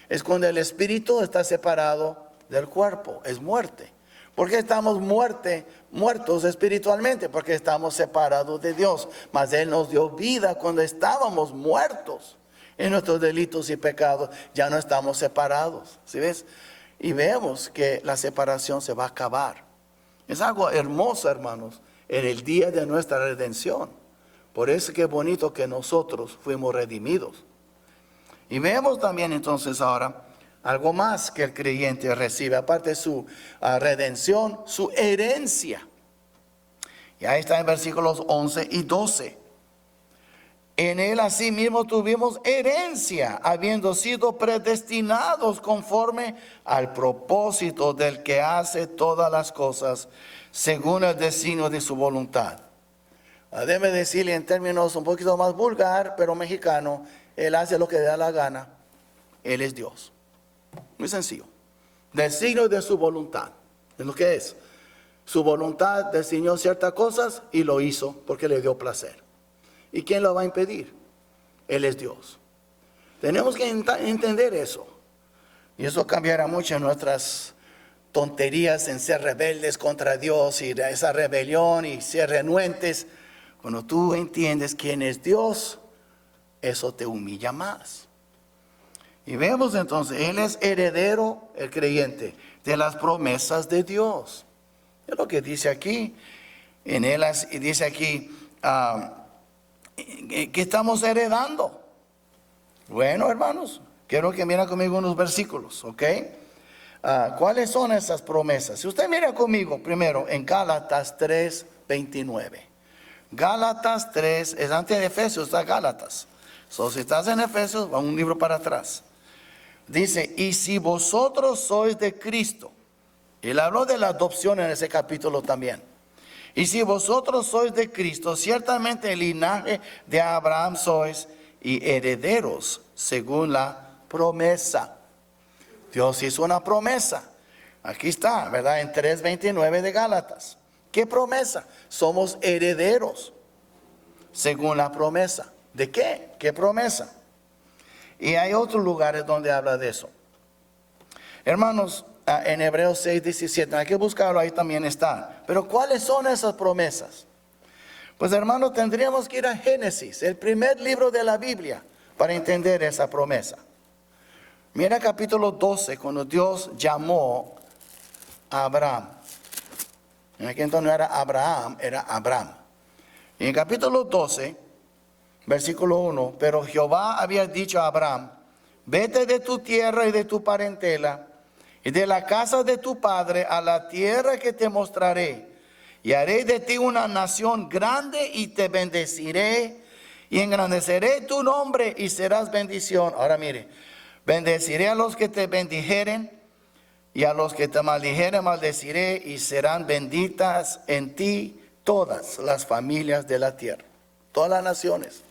Es cuando el espíritu está separado del cuerpo. Es muerte. ¿Por qué estamos muertos espiritualmente? Porque estamos separados de Dios. Mas Él nos dio vida cuando estábamos muertos en nuestros delitos y pecados. Ya no estamos separados. ¿Sí ves? Y vemos que la separación se va a acabar. Es algo hermoso, hermanos, en el día de nuestra redención. Por eso que es bonito que nosotros fuimos redimidos. Y vemos también entonces ahora algo más que el creyente recibe, aparte de su redención, su herencia. Y ahí está en versículos 11 y 12. En él asimismo tuvimos herencia, habiendo sido predestinados conforme al propósito del que hace todas las cosas, según el designio de su voluntad. Déjeme decirle en términos un poquito más vulgar, pero mexicano, Él hace lo que le da la gana. Él es Dios. Muy sencillo. Designio de su voluntad. Es lo que es. Su voluntad designó ciertas cosas y lo hizo porque le dio placer. ¿Y quién lo va a impedir? Él es Dios. Tenemos que entender eso. Y eso cambiará mucho en nuestras tonterías en ser rebeldes contra Dios y esa rebelión y ser renuentes. Cuando tú entiendes quién es Dios, eso te humilla más. Y vemos entonces, Él es heredero, el creyente, de las promesas de Dios. Es lo que dice aquí. En Él dice aquí que estamos heredando. Bueno, hermanos, quiero que miren conmigo unos versículos, ¿ok? ¿Cuáles son esas promesas? Si usted mira conmigo primero en Gálatas 3:29. Gálatas 3, es antes de Efesios, está Gálatas. Si estás en Efesios, va un libro para atrás. Dice, y si vosotros sois de Cristo. Él habló de la adopción en ese capítulo también. Y si vosotros sois de Cristo, ciertamente el linaje de Abraham sois y herederos según la promesa. Dios hizo una promesa. Aquí está, ¿verdad? En 3:29 de Gálatas. ¿Qué promesa? Somos herederos según la promesa. ¿De qué? ¿Qué promesa? Y hay otros lugares donde habla de eso. Hermanos, en Hebreos 6:17, hay que buscarlo, ahí también está. Pero ¿cuáles son esas promesas? Pues hermanos, tendríamos que ir a Génesis, el primer libro de la Biblia, para entender esa promesa. Mira capítulo 12, cuando Dios llamó a Abraham. En aquel entonces no era Abraham, era Abraham. Y en capítulo 12, versículo 1, pero Jehová había dicho a Abraham, vete de tu tierra y de tu parentela, y de la casa de tu padre a la tierra que te mostraré, y haré de ti una nación grande y te bendeciré, y engrandeceré tu nombre y serás bendición. Ahora mire, bendeciré a los que te bendijeren, y a los que te maldijeren maldeciré, y serán benditas en ti todas las familias de la tierra, todas las naciones.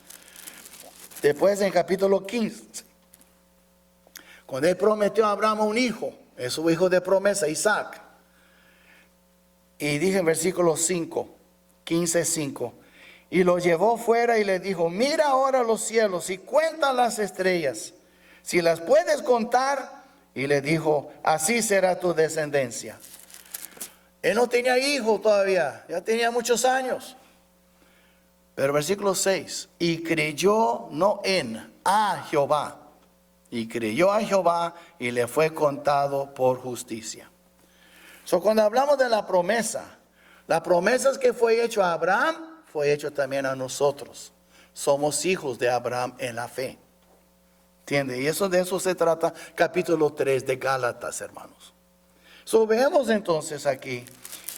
Después en capítulo 15, cuando Él prometió a Abraham un hijo, es su hijo de promesa, Isaac. Y dije en versículo 5, 15:5, y lo llevó fuera y le dijo, mira ahora los cielos y cuenta las estrellas, si las puedes contar. Y le dijo, así será tu descendencia. Él no tenía hijo todavía, ya tenía muchos años. Pero versículo 6, y creyó no a Jehová. Y creyó a Jehová y le fue contado por justicia. Cuando hablamos de la promesa que fue hecho a Abraham, fue hecho también a nosotros. Somos hijos de Abraham en la fe. ¿Entiende? Y de eso se trata capítulo 3 de Gálatas, hermanos. Vemos entonces aquí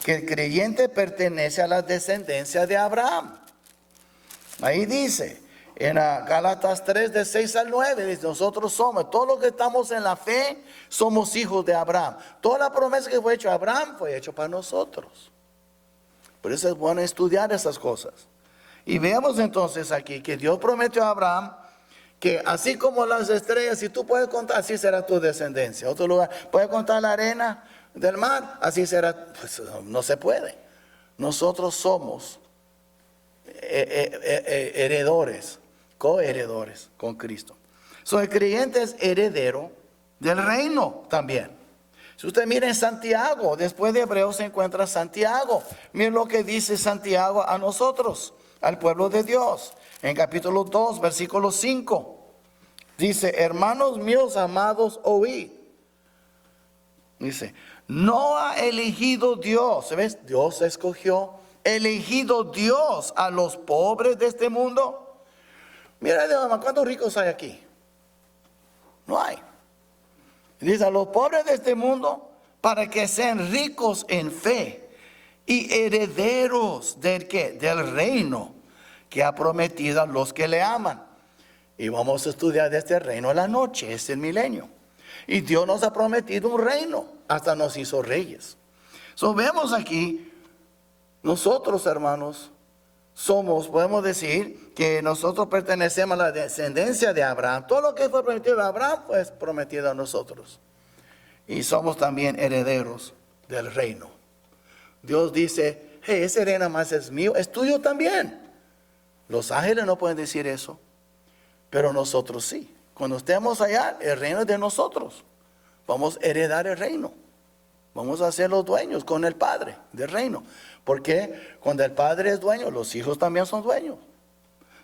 que el creyente pertenece a la descendencia de Abraham. Ahí dice, en Gálatas 3 de 6 al 9, dice, nosotros somos, todos los que estamos en la fe, somos hijos de Abraham. Toda la promesa que fue hecha a Abraham fue hecha para nosotros. Por eso es bueno estudiar esas cosas. Y vemos entonces aquí que Dios prometió a Abraham que así como las estrellas, si tú puedes contar, así será tu descendencia. Otro lugar, puedes contar la arena, del mar, así será. Pues no se puede. Nosotros somos heredores, coheredores con Cristo. El creyente es heredero del reino también. Si usted mira en Santiago, después de Hebreos se encuentra Santiago. Mire lo que dice Santiago a nosotros, al pueblo de Dios. En capítulo 2, versículo 5. Dice, hermanos míos amados, oíd. Dice, no ha elegido Dios, ¿ves? Dios escogió, elegido Dios a los pobres de este mundo. Mira, ¿cuántos ricos hay aquí? No hay. Dice, a los pobres de este mundo, para que sean ricos en fe y herederos del ¿qué? Del reino que ha prometido a los que le aman. Y vamos a estudiar de este reino en la noche, es el milenio. Y Dios nos ha prometido un reino, hasta nos hizo reyes. Vemos aquí, nosotros hermanos, podemos decir que nosotros pertenecemos a la descendencia de Abraham. Todo lo que fue prometido a Abraham fue prometido a nosotros. Y somos también herederos del reino. Dios dice, hey, ese reino más es mío, es tuyo también. Los ángeles no pueden decir eso, pero nosotros sí. Cuando estemos allá, el reino es de nosotros. Vamos a heredar el reino. Vamos a ser los dueños con el Padre del reino. Porque cuando el Padre es dueño, los hijos también son dueños.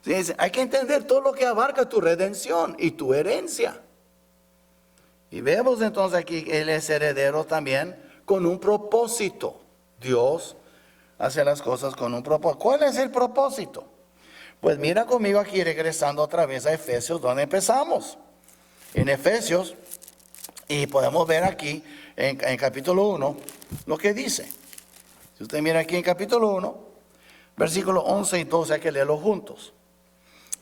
¿Sí? Hay que entender todo lo que abarca tu redención y tu herencia. Y vemos entonces aquí que Él es heredero también con un propósito. Dios hace las cosas con un propósito. ¿Cuál es el propósito? Pues mira conmigo aquí regresando otra vez a Efesios, donde empezamos. En Efesios, y podemos ver aquí en capítulo 1 lo que dice. Si usted mira aquí en capítulo 1, versículo 11 y 12, hay que leerlo juntos.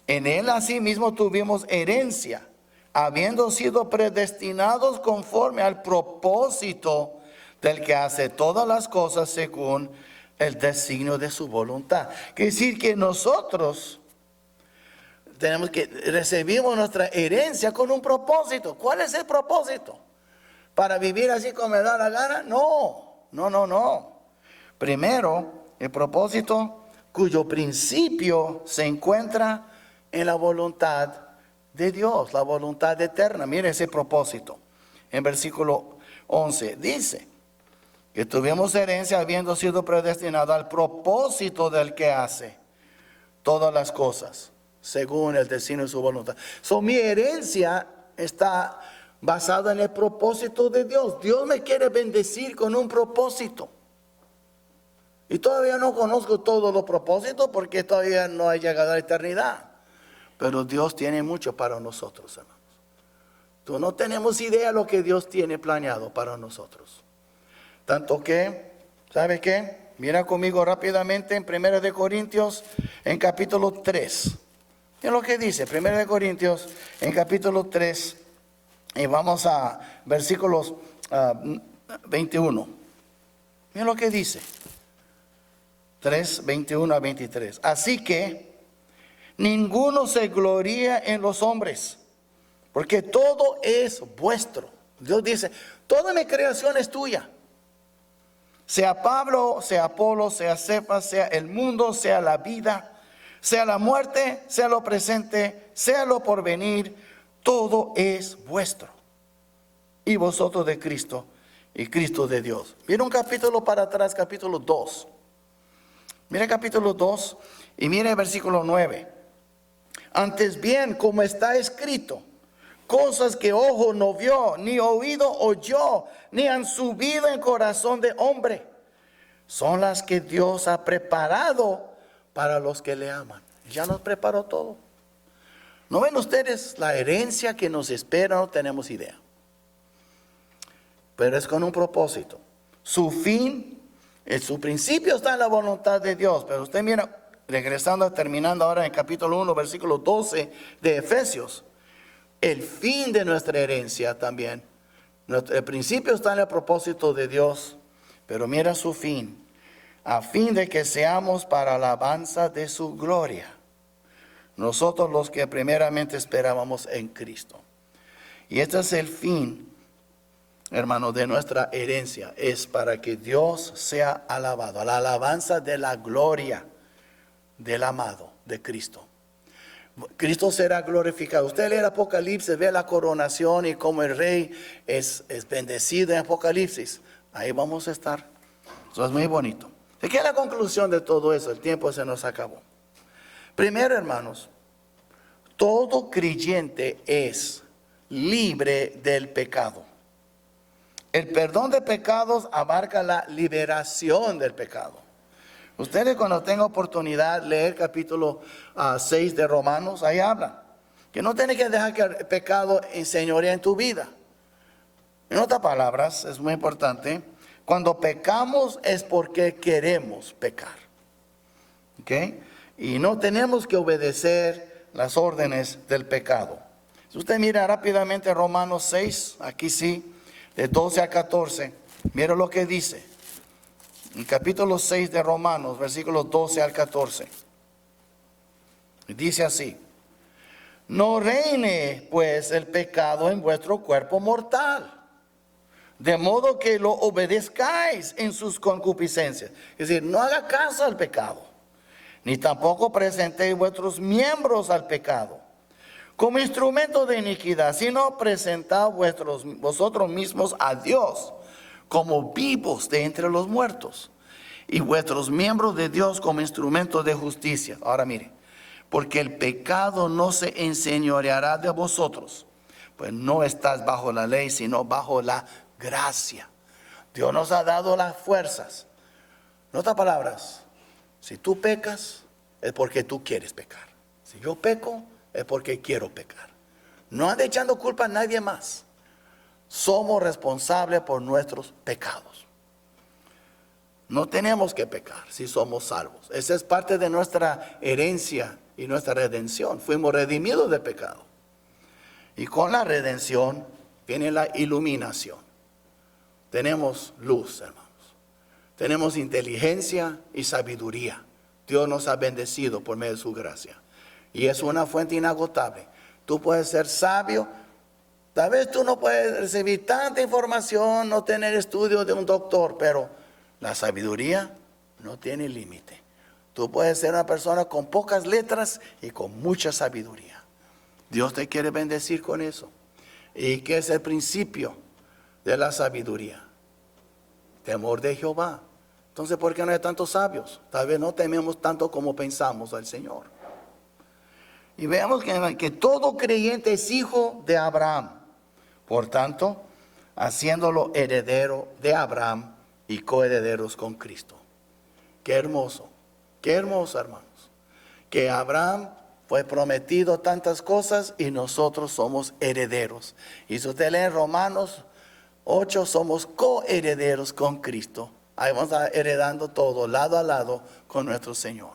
En Él asimismo tuvimos herencia, habiendo sido predestinados conforme al propósito del que hace todas las cosas según el designio de su voluntad. Quiere decir que nosotros tenemos que recibimos nuestra herencia con un propósito. ¿Cuál es el propósito? ¿Para vivir así como me da la gana? No. Primero, el propósito cuyo principio se encuentra en la voluntad de Dios, la voluntad eterna. Mire ese propósito. En versículo 11 dice que tuvimos herencia habiendo sido predestinados al propósito del que hace todas las cosas según el designio de su voluntad. Mi herencia está basada en el propósito de Dios. Dios me quiere bendecir con un propósito. Y todavía no conozco todos los propósitos porque todavía no ha llegado a la eternidad. Pero Dios tiene mucho para nosotros, hermanos. Tú no tenemos idea de lo que Dios tiene planeado para nosotros. Tanto que, ¿sabe qué? Mira conmigo rápidamente en 1 de Corintios, en capítulo 3. Mira lo que dice, 1 de Corintios, en capítulo 3, y vamos a versículos 21. Mira lo que dice. 3, 21 a 23. Así que ninguno se gloría en los hombres, porque todo es vuestro. Dios dice, toda mi creación es tuya. Sea Pablo, sea Apolo, sea Cefas, sea el mundo, sea la vida, sea la muerte, sea lo presente, sea lo porvenir, todo es vuestro. Y vosotros de Cristo y Cristo de Dios. Mira un capítulo para atrás, capítulo 2. Mira capítulo 2 y mira el versículo 9. Antes bien, como está escrito, cosas que ojo no vio, ni oído oyó, ni han subido en corazón de hombre, son las que Dios ha preparado para los que le aman. Ya nos preparó todo. ¿No ven ustedes la herencia que nos espera? No tenemos idea. Pero es con un propósito. Su fin, su principio está en la voluntad de Dios. Pero usted mira, terminando ahora en capítulo 1, versículo 12 de Efesios. El fin de nuestra herencia también. El principio está en el propósito de Dios. Pero mira su fin. A fin de que seamos para alabanza de su gloria. Nosotros los que primeramente esperábamos en Cristo. Y este es el fin hermano, de nuestra herencia es para que Dios sea alabado, la alabanza de la gloria del amado de Cristo. Cristo será glorificado. Usted lee el Apocalipsis, ve la coronación y cómo el rey es bendecido en Apocalipsis. Ahí vamos a estar. Eso es muy bonito. ¿Y qué es la conclusión de todo eso? El tiempo se nos acabó. Primero, hermanos, todo creyente es libre del pecado. El perdón de pecados abarca la liberación del pecado. Ustedes cuando tengan oportunidad leer capítulo 6 de Romanos, ahí habla que no tienes que dejar que el pecado enseñoree en tu vida. En otras palabras, es muy importante, cuando pecamos es porque queremos pecar. ¿Ok? Y no tenemos que obedecer las órdenes del pecado. Si usted mira rápidamente Romanos 6, aquí sí, de 12 a 14, mira lo que dice. En capítulo 6 de Romanos, versículos 12 al 14. Dice así: no reine pues el pecado en vuestro cuerpo mortal, de modo que lo obedezcáis en sus concupiscencias. Es decir, no haga caso al pecado, ni tampoco presentéis vuestros miembros al pecado como instrumento de iniquidad, sino presentad vosotros mismos a Dios como vivos de entre los muertos, y vuestros miembros de Dios como instrumentos de justicia. Ahora mire, porque el pecado no se enseñoreará de vosotros, pues no estás bajo la ley, sino bajo la gracia. Dios nos ha dado las fuerzas. En otras palabras, si tú pecas, es porque tú quieres pecar. Si yo peco, es porque quiero pecar. No ande echando culpa a nadie más. Somos responsables por nuestros pecados. No tenemos que pecar si somos salvos. Esa es parte de nuestra herencia y nuestra redención. Fuimos redimidos del pecado. Y con la redención viene la iluminación. Tenemos luz, hermanos. Tenemos inteligencia y sabiduría. Dios nos ha bendecido por medio de su gracia. Y es una fuente inagotable. Tú puedes ser sabio. Tal vez tú no puedes recibir tanta información, no tener estudios de un doctor, pero la sabiduría no tiene límite. Tú puedes ser una persona con pocas letras y con mucha sabiduría. Dios te quiere bendecir con eso. ¿Y qué es el principio de la sabiduría? Temor de Jehová. Entonces, ¿por qué no hay tantos sabios? Tal vez no tememos tanto como pensamos al Señor. Y veamos que todo creyente es hijo de Abraham. Por tanto, haciéndolo heredero de Abraham y coherederos con Cristo. Qué hermoso, hermanos. Que Abraham fue prometido tantas cosas y nosotros somos herederos. Y si usted lee en Romanos 8, somos coherederos con Cristo. Ahí vamos a heredando todo, lado a lado, con nuestro Señor.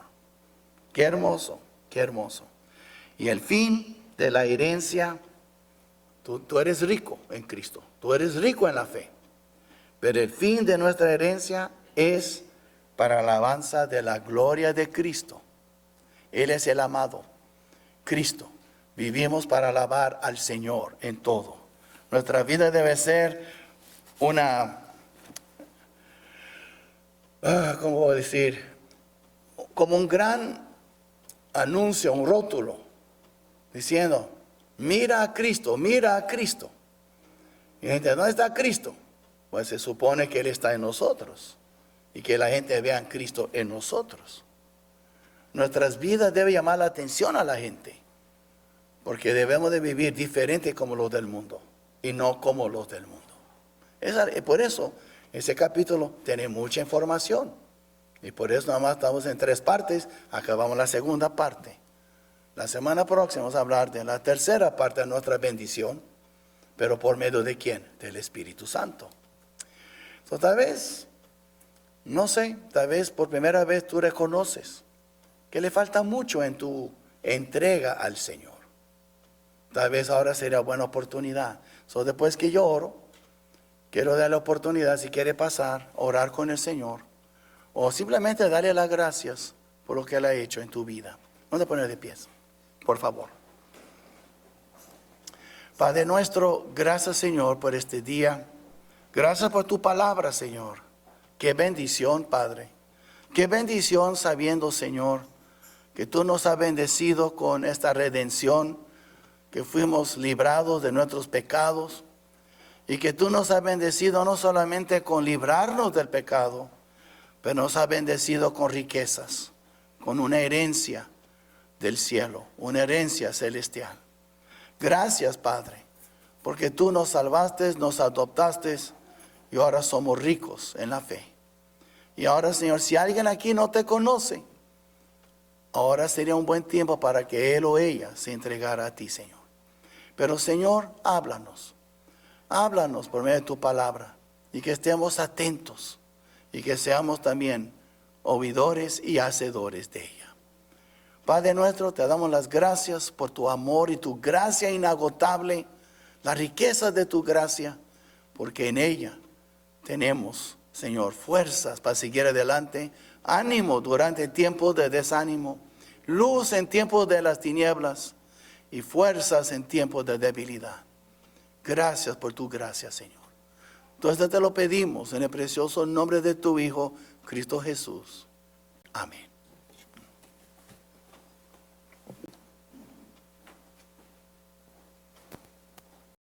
Qué hermoso, qué hermoso. Y el fin de la herencia, tú eres rico en Cristo, tú eres rico en la fe. Pero el fin de nuestra herencia es para alabanza de la gloria de Cristo. Él es el amado, Cristo. Vivimos para alabar al Señor en todo. Nuestra vida debe ser una, ¿cómo voy a decir? Como un gran anuncio, un rótulo, diciendo, mira a Cristo, mira a Cristo. Y la gente, ¿dónde está Cristo? Pues se supone que Él está en nosotros. Y que la gente vea a Cristo en nosotros. Nuestras vidas deben llamar la atención a la gente. Porque debemos de vivir diferente como los del mundo. Y no como los del mundo. Por eso, ese capítulo tiene mucha información. Y por eso nada más estamos en 3 partes. Acabamos la segunda parte. La semana próxima vamos a hablar de la tercera parte de nuestra bendición. Pero por medio de ¿quién? Del Espíritu Santo. Entonces, tal vez, no sé, tal vez por primera vez tú reconoces que le falta mucho en tu entrega al Señor. Tal vez ahora sería buena oportunidad. Después que yo oro, quiero darle la oportunidad, si quiere pasar, orar con el Señor. O simplemente darle las gracias por lo que Él ha hecho en tu vida. No te pones de pies, por favor. Padre nuestro, gracias Señor por este día. Gracias por tu palabra, Señor. Qué bendición, Padre. Qué bendición sabiendo, Señor, que tú nos has bendecido con esta redención, que fuimos librados de nuestros pecados y que tú nos has bendecido no solamente con librarnos del pecado, pero nos has bendecido con riquezas, con una herencia del cielo, una herencia celestial. Gracias, Padre, porque tú nos salvaste, nos adoptaste y ahora somos ricos en la fe. Y ahora, Señor, si alguien aquí no te conoce, ahora sería un buen tiempo para que él o ella se entregara a ti, Señor. Pero, Señor, háblanos por medio de tu palabra y que estemos atentos y que seamos también oidores y hacedores de ella. Padre nuestro, te damos las gracias por tu amor y tu gracia inagotable, la riqueza de tu gracia, porque en ella tenemos, Señor, fuerzas para seguir adelante, ánimo durante tiempos de desánimo, luz en tiempos de las tinieblas y fuerzas en tiempos de debilidad. Gracias por tu gracia, Señor. Entonces te lo pedimos en el precioso nombre de tu Hijo, Cristo Jesús. Amén.